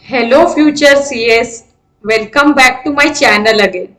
Hello future CS, welcome back to my channel again.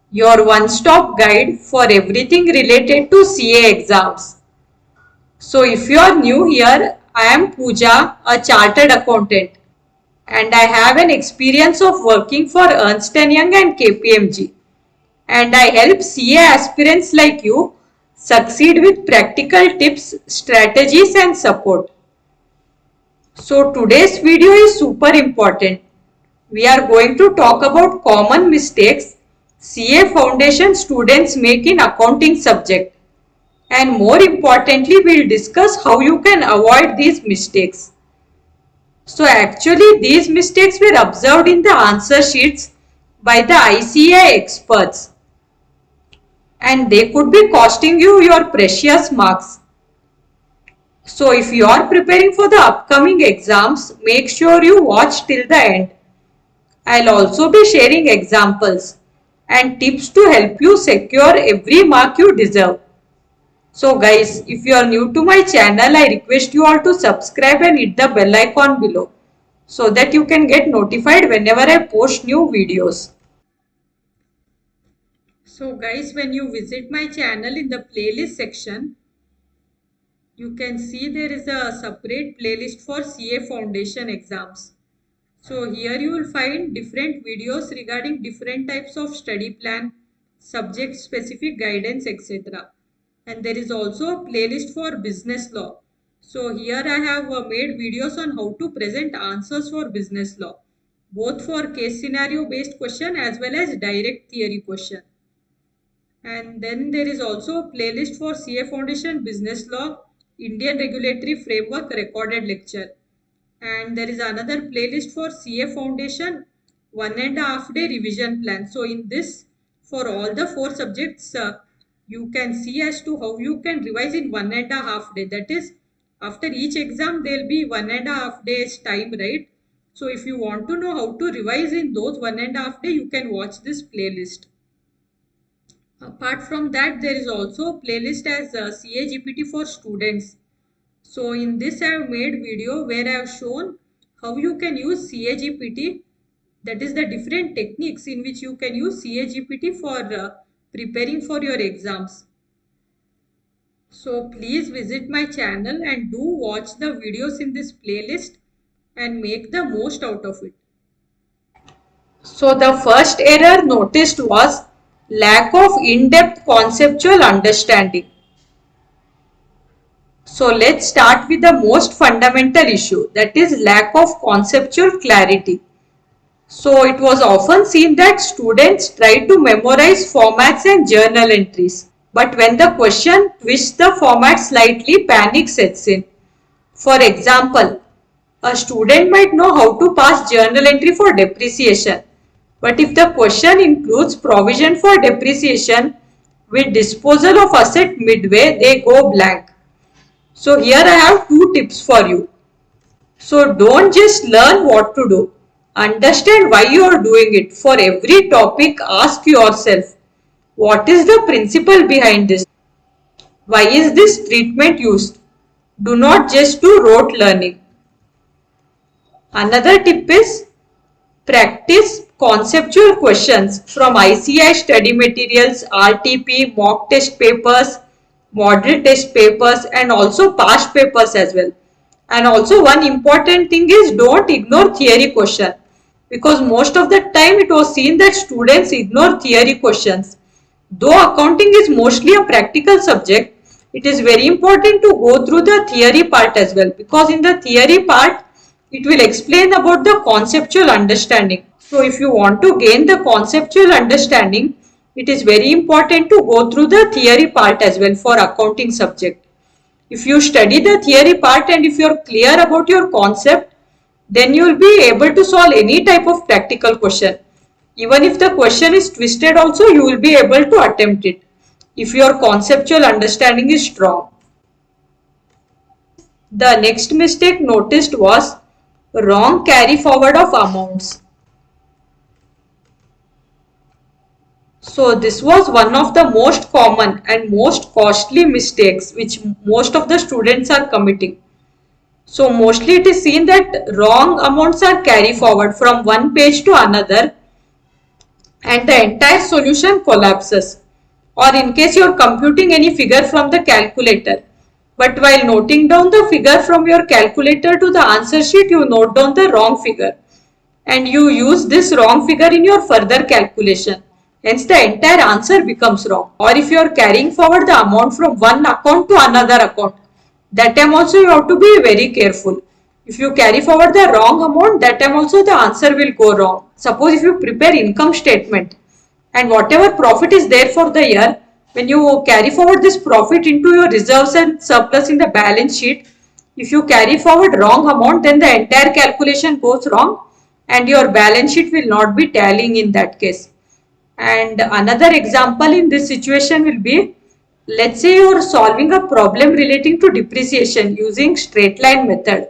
Your one-stop guide for everything related to CA exams. So if you are new here, I am Pooja, a chartered accountant, and I have an experience of working for Ernst & Young and KPMG, and I help CA aspirants like you succeed with practical tips, strategies and support. So today's video is super important. We are going to talk about common mistakes CA Foundation students make in accounting subject. And more importantly, we'll discuss how you can avoid these mistakes. So actually, these mistakes were observed in the answer sheets by the ICAI experts. And they could be costing you your precious marks. So if you are preparing for the upcoming exams, make sure you watch till the end. I'll also be sharing examples and tips to help you secure every mark you deserve. So guys, if you are new to my channel, I request you all to subscribe and hit the bell icon below so that you can get notified whenever I post new videos. So guys, when you visit my channel in the playlist section, you can see there is a separate playlist for CA Foundation exams. So here you will find different videos regarding different types of study plan, subject specific guidance, etc. And there is also a playlist for business law. So here I have made videos on how to present answers for business law, both for case scenario based question as well as direct theory question. And then there is also a playlist for CA Foundation Business Law, Indian Regulatory Framework recorded lecture. And there is another playlist for CA Foundation 1.5 day revision plan. So in this, for all the 4 subjects, you can see as to how you can revise in 1.5 day. That is, after each exam, there will be 1.5 days time, right? So if you want to know how to revise in those 1.5 day, you can watch this playlist. Apart from that, there is also a playlist as CA GPT for students. So in this I have made video where I have shown how you can use CA GPT, that is the different techniques in which you can use CA GPT for preparing for your exams. So please visit my channel and do watch the videos in this playlist and make the most out of it. So the first error noticed was lack of in-depth conceptual understanding. So let's start with the most fundamental issue, that is lack of conceptual clarity. So it was often seen that students try to memorize formats and journal entries. But when the question twists the format slightly, panic sets in. For example, a student might know how to pass journal entry for depreciation. But if the question includes provision for depreciation with disposal of asset midway, they go blank. So here I have 2 tips for you. So don't just learn what to do. Understand why you are doing it. For every topic, ask yourself, what is the principle behind this? Why is this treatment used? Do not just do rote learning. Another tip is practice conceptual questions from ICAI study materials, RTP, mock test papers, model test papers and also past papers as well. And also one important thing is don't ignore theory question, because most of the time it was seen that students ignore theory questions. Though accounting is mostly a practical subject, it is very important to go through the theory part as well, because in the theory part it will explain about the conceptual understanding. So if you want to gain the conceptual understanding, it is very important to go through the theory part as well for accounting subject. If you study the theory part and if you are clear about your concept, then you will be able to solve any type of practical question. Even if the question is twisted also, you will be able to attempt it if your conceptual understanding is strong. The next mistake noticed was wrong carry forward of amounts. So this was one of the most common and most costly mistakes which most of the students are committing. So mostly it is seen that wrong amounts are carried forward from one page to another and the entire solution collapses. Or in case you are computing any figure from the calculator, but while noting down the figure from your calculator to the answer sheet, you note down the wrong figure and you use this wrong figure in your further calculation. Hence the entire answer becomes wrong. Or if you are carrying forward the amount from one account to another account, that time also you have to be very careful. If you carry forward the wrong amount, that time also the answer will go wrong. Suppose if you prepare income statement and whatever profit is there for the year, when you carry forward this profit into your reserves and surplus in the balance sheet, if you carry forward wrong amount, then the entire calculation goes wrong and your balance sheet will not be tallying in that case. And another example in this situation will be, let's say you are solving a problem relating to depreciation using straight line method.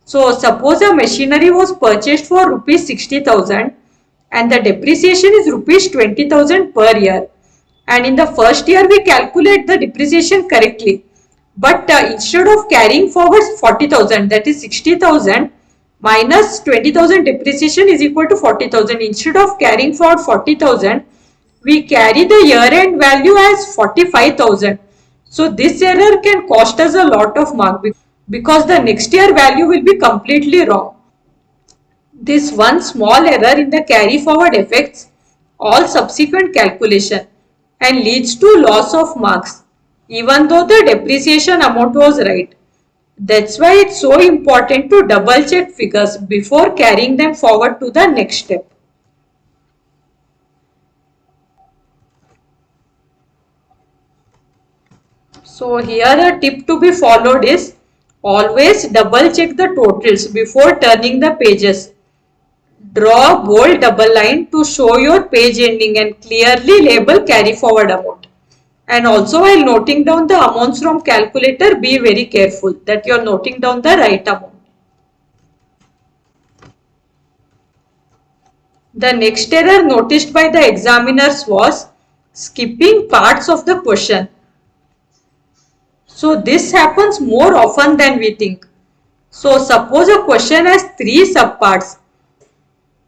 So suppose a machinery was purchased for rupees 60,000 and the depreciation is rupees 20,000 per year. And in the first year we calculate the depreciation correctly. But instead of carrying forward 40,000, that is 60,000 minus 20,000 depreciation is equal to 40,000. Instead of carrying forward 40,000, we carry the year-end value as 45,000. So this error can cost us a lot of mark because the next year value will be completely wrong. This one small error in the carry forward affects all subsequent calculation and leads to loss of marks even though the depreciation amount was right. That's why it's so important to double check figures before carrying them forward to the next step. So here a tip to be followed is always double check the totals before turning the pages. Draw a bold double line to show your page ending and clearly label carry forward amount. And also while noting down the amounts from calculator, be very careful that you are noting down the right amount. The next error noticed by the examiners was skipping parts of the question. So this happens more often than we think. So suppose a question has 3 subparts,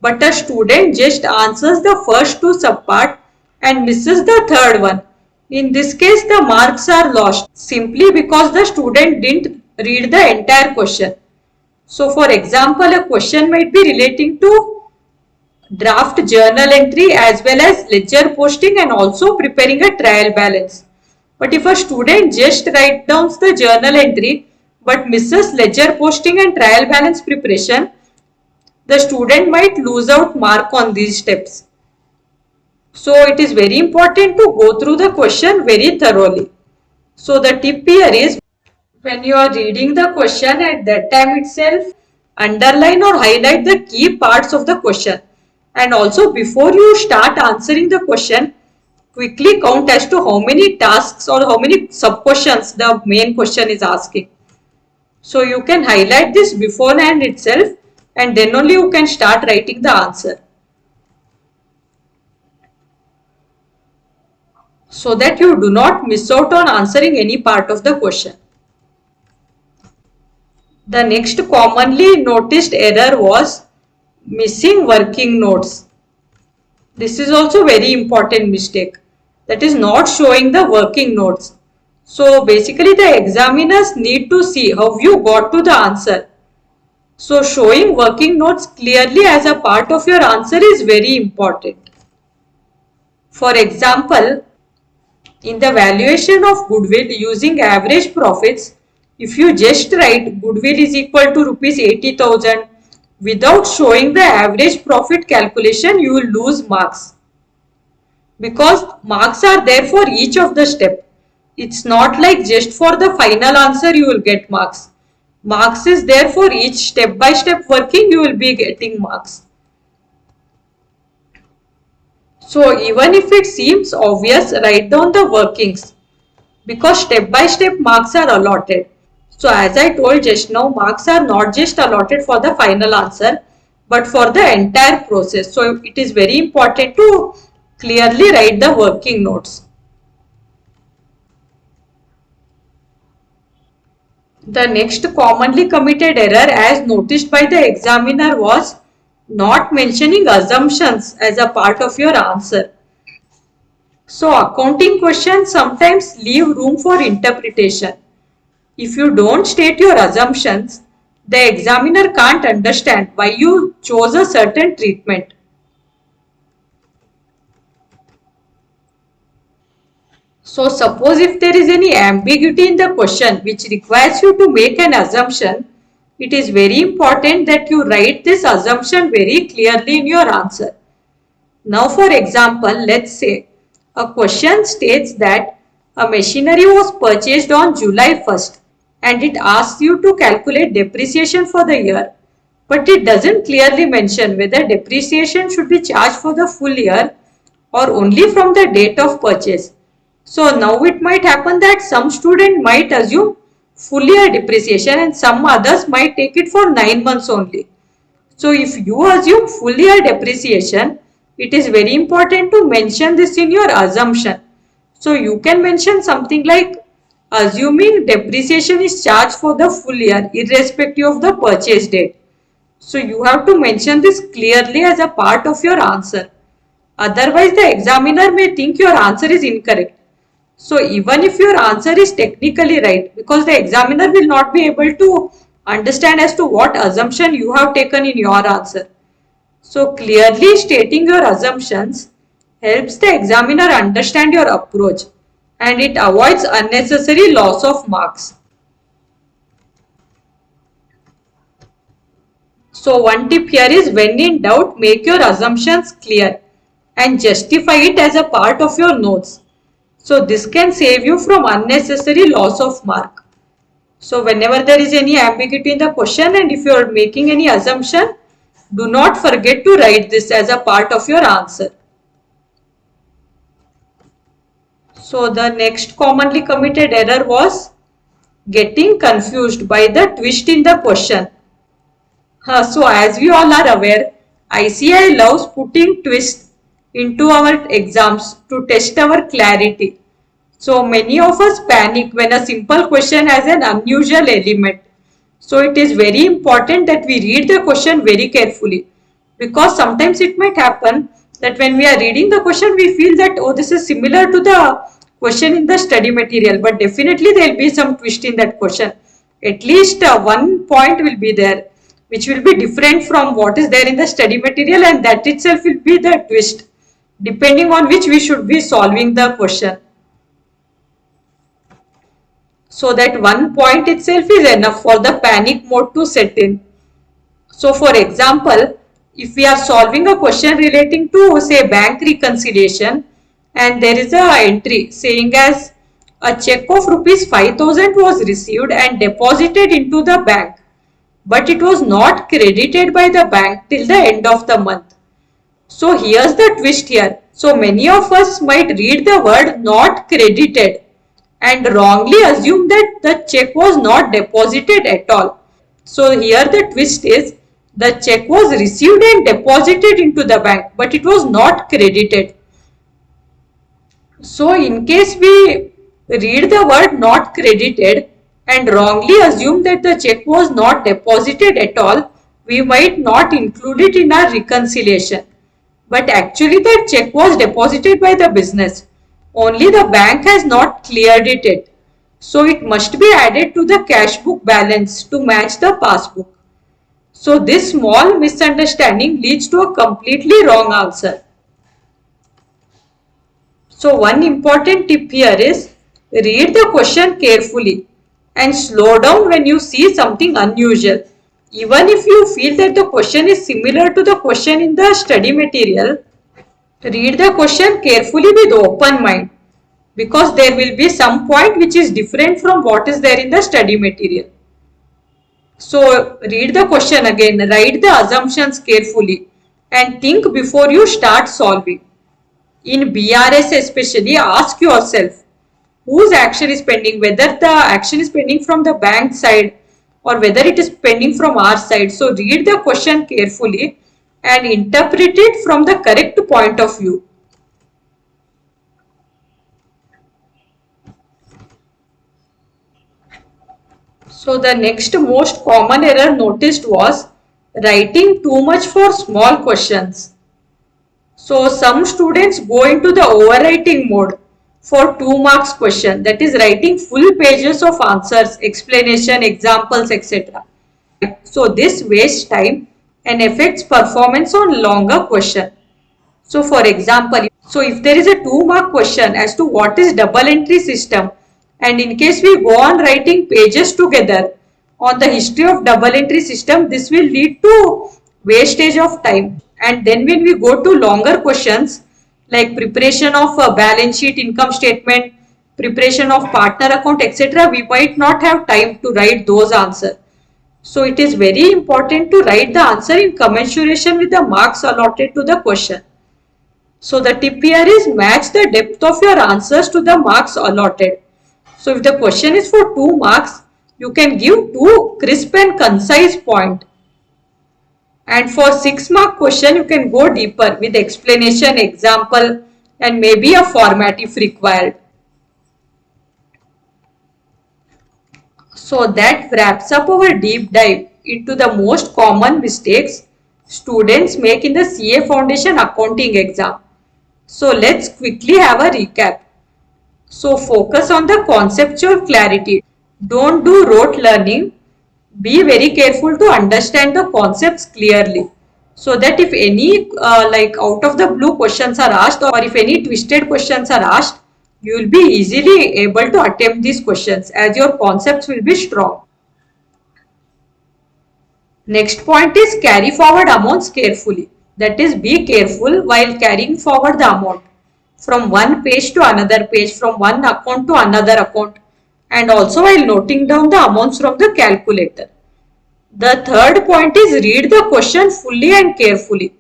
but a student just answers the first 2 subparts and misses the third one. In this case, the marks are lost simply because the student didn't read the entire question. So for example, a question might be relating to draft journal entry as well as ledger posting and also preparing a trial balance. But if a student just writes down the journal entry but misses ledger posting and trial balance preparation, the student might lose out mark on these steps. So it is very important to go through the question very thoroughly. So the tip here is, when you are reading the question at that time itself, underline or highlight the key parts of the question. And also before you start answering the question, quickly count as to how many tasks or how many sub-questions the main question is asking. So you can highlight this beforehand itself and then only you can start writing the answer, so that you do not miss out on answering any part of the question. The next commonly noticed error was missing working notes. This is also very important mistake, that is not showing the working notes. So basically the examiners need to see how you got to the answer. So showing working notes clearly as a part of your answer is very important. For example, in the valuation of goodwill using average profits, if you just write goodwill is equal to rupees 80,000 without showing the average profit calculation, you will lose marks. Because marks are there for each of the step. It's not like just for the final answer you will get marks. Marks is there for each step by step working, you will be getting marks. So even if it seems obvious, write down the workings because step by step marks are allotted. So as I told just now, marks are not just allotted for the final answer but for the entire process. So it is very important to clearly write the working notes. The next commonly committed error as noticed by the examiner was not mentioning assumptions as a part of your answer. So accounting questions sometimes leave room for interpretation. If you don't state your assumptions, the examiner can't understand why you chose a certain treatment. So suppose if there is any ambiguity in the question which requires you to make an assumption, it is very important that you write this assumption very clearly in your answer. Now for example, let's say a question states that a machinery was purchased on July 1st and it asks you to calculate depreciation for the year, but it doesn't clearly mention whether depreciation should be charged for the full year or only from the date of purchase. So now it might happen that some student might assume full year depreciation and some others might take it for 9 months only. So if you assume full year depreciation, it is very important to mention this in your assumption. So you can mention something like assuming depreciation is charged for the full year irrespective of the purchase date. So you have to mention this clearly as a part of your answer. Otherwise the examiner may think your answer is incorrect. So even if your answer is technically right, because the examiner will not be able to understand as to what assumption you have taken in your answer. So clearly stating your assumptions helps the examiner understand your approach and it avoids unnecessary loss of marks. So one tip here is when in doubt, make your assumptions clear and justify it as a part of your notes. So this can save you from unnecessary loss of mark. So whenever there is any ambiguity in the question and if you are making any assumption, do not forget to write this as a part of your answer. So the next commonly committed error was getting confused by the twist in the question. So as we all are aware, ICI loves putting twists into our exams to test our clarity. So many of us panic when a simple question has an unusual element. So it is very important that we read the question very carefully because sometimes it might happen that when we are reading the question we feel that oh this is similar to the question in the study material, but definitely there will be some twist in that question. At least one point will be there which will be different from what is there in the study material, and that itself will be the twist depending on which we should be solving the question. So that one point itself is enough for the panic mode to set in. So for example, if we are solving a question relating to say bank reconciliation and there is a entry saying as a check of rupees 5,000 was received and deposited into the bank, but it was not credited by the bank till the end of the month. So here's the twist here. So many of us might read the word not credited and wrongly assume that the check was not deposited at all. So here the twist is the check was received and deposited into the bank, but it was not credited. So in case we read the word not credited and wrongly assume that the check was not deposited at all, we might not include it in our reconciliation. But actually that check was deposited by the business. Only the bank has not cleared it yet. So it must be added to the cash book balance to match the passbook. So this small misunderstanding leads to a completely wrong answer. So one important tip here is read the question carefully and slow down when you see something unusual. Even if you feel that the question is similar to the question in the study material, read the question carefully with open mind because there will be some point which is different from what is there in the study material. So read the question again, write the assumptions carefully and think before you start solving. In BRS especially, ask yourself whose action is pending, whether the action is pending from the bank side or whether it is pending from our side. So read the question carefully and interpret it from the correct point of view. So the next most common error noticed was writing too much for small questions. So some students go into the overwriting mode for 2 marks question, that is writing full pages of answers, explanation, examples, etc. So this wastes time and affects performance on longer question. So for example, so if there is a 2 mark question as to what is double entry system, and in case we go on writing pages together on the history of double entry system, this will lead to wastage of time. And then when we go to longer questions like preparation of a balance sheet, income statement, preparation of partner account, etc., we might not have time to write those answers. So it is very important to write the answer in commensuration with the marks allotted to the question. So the tip here is match the depth of your answers to the marks allotted. So if the question is for 2 marks, you can give 2 crisp and concise points. And for 6 mark question, you can go deeper with explanation, example, and maybe a format if required. So that wraps up our deep dive into the most common mistakes students make in the CA Foundation accounting exam. So let's quickly have a recap. So focus on the conceptual clarity. Don't do rote learning. Be very careful to understand the concepts clearly, so that if any like out of the blue questions are asked, or if any twisted questions are asked, you will be easily able to attempt these questions as your concepts will be strong. Next point is carry forward amounts carefully. That is, be careful while carrying forward the amount from one page to another page, from one account to another account, and also while noting down the amounts from the calculator. The third point is read the question fully and carefully.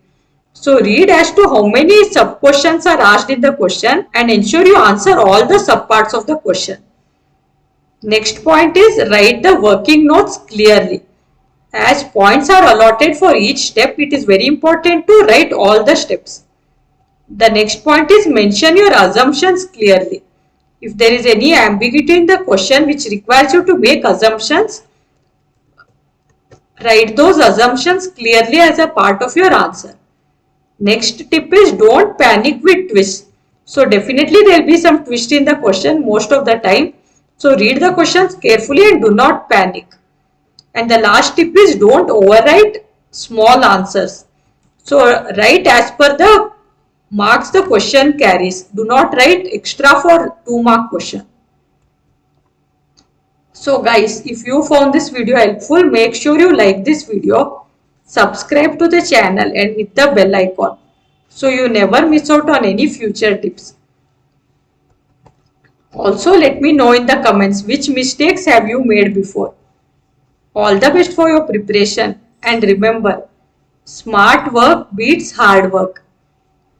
So read as to how many sub questions are asked in the question and ensure you answer all the sub parts of the question. Next point is write the working notes clearly. As points are allotted for each step, it is very important to write all the steps. The next point is mention your assumptions clearly. If there is any ambiguity in the question which requires you to make assumptions, write those assumptions clearly as a part of your answer. Next tip is don't panic with twists. So definitely there will be some twist in the question most of the time. So read the questions carefully and do not panic. And the last tip is don't overwrite small answers. So write as per the marks the question carries. Do not write extra for 2 mark question. So guys, if you found this video helpful, make sure you like this video, subscribe to the channel and hit the bell icon so you never miss out on any future tips. Also let me know in the comments which mistakes have you made before. All the best for your preparation, and remember, smart work beats hard work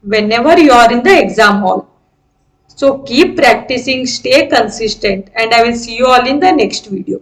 whenever you are in the exam hall. So keep practicing, stay consistent, and I will see you all in the next video.